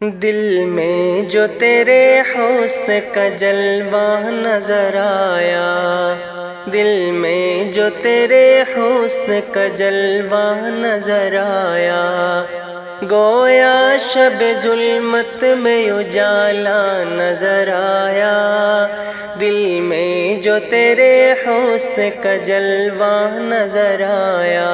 دل میں جو تیرے حسن کا جلوہ نظر آیا، دل میں جو تیرے حسن کا جلوہ نظر آیا، گویا شب ظلمت میں اجالا نظر آیا، دل میں جو تیرے حسن کا جلوہ نظر آیا۔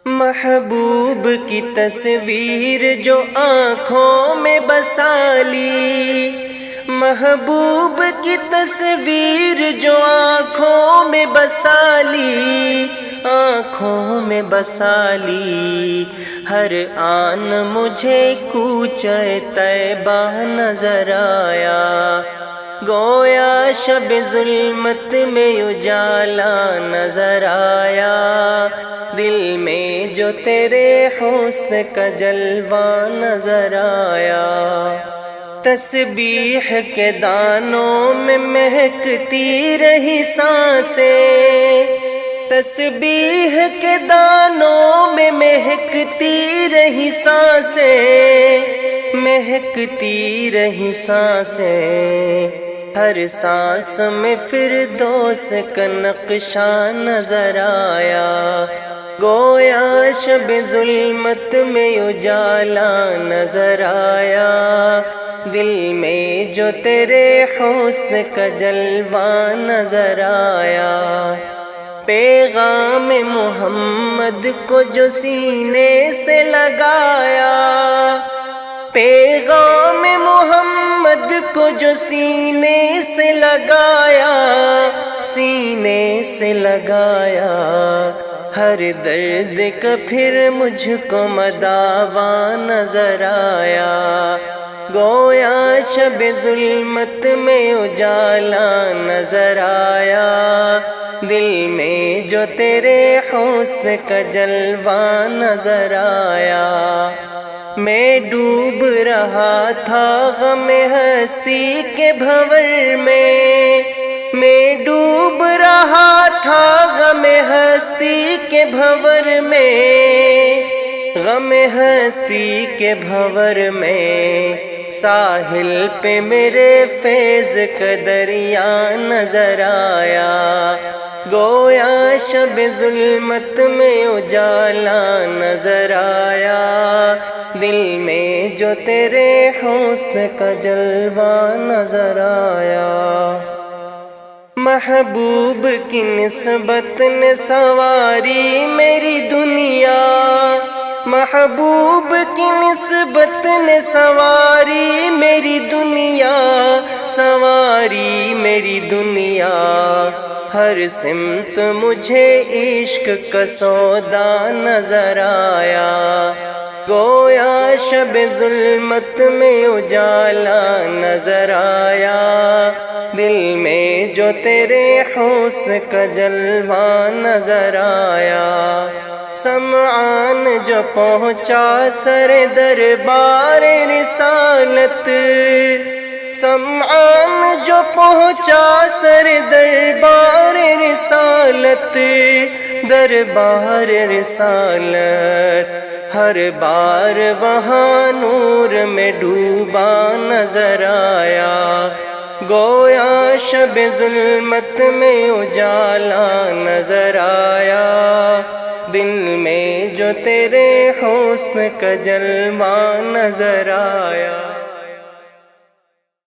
محبوب کی تصویر جو آنکھوں میں بسالی، محبوب کی تصویر جو آنکھوں میں بسالی، آنکھوں میں بسالی، ہر آن مجھے کوچہ طیبہ نظر آیا، گویا شب ظلمت میں اجالا نظر آیا، دل میں جو تیرے حسن کا جلوہ نظر آیا۔ تسبیح کے دانوں میں مہکتی رہی سانسیں، تسبیح کے دانوں میں مہکتی رہی سانسیں، مہکتی رہی سانسیں، ہر سانس میں فردوس کا نقشہ نظر آیا، گویا شب ظلمت میں اجالا نظر آیا، دل میں جو تیرے حسن کا جلوہ نظر آیا۔ پیغام محمد کو جو سینے سے لگایا، پیغام محمد کو جو سینے سے لگایا، سینے سے لگایا، ہر درد کا پھر مجھ کو مداوا نظر آیا، گویا شب ظلمت میں اجالا نظر آیا، دل میں جو تیرے حسن کا جلوہ نظر آیا۔ میں ڈوب رہا تھا غم ہستی کے بھنور میں ڈوب رہا تھا غم ہستی کے بھنور میں، غم ہستی کے بھنور میں، ساحل پہ میرے فیض کا دریا نظر آیا، گویا شب ظلمت میں اجالا نظر آیا، دل میں جو تیرے حسن کا جلوہ نظر آیا۔ محبوب کی نسبت نے سنواری میری دنیا، محبوب کی نسبت نے سنواری میری دنیا، سنواری میری دنیا، ہر سمت مجھے عشق کا سودا نظر آیا، گویا شب ظلمت میں اجالا نظر آیا، دل میں جو تیرے حسن کا جلوہ نظر آیا۔ سمعان جو پہنچا سر دربار رسالت، سمعان جو پہنچا سر دربار رسالت، دربار رسالت، ہر بار وہاں نور میں ڈوبا نظر آیا، گویا شب ظلمت میں اجالا نظر آیا، دل میں جو تیرے حسن کا جلوہ نظر آیا۔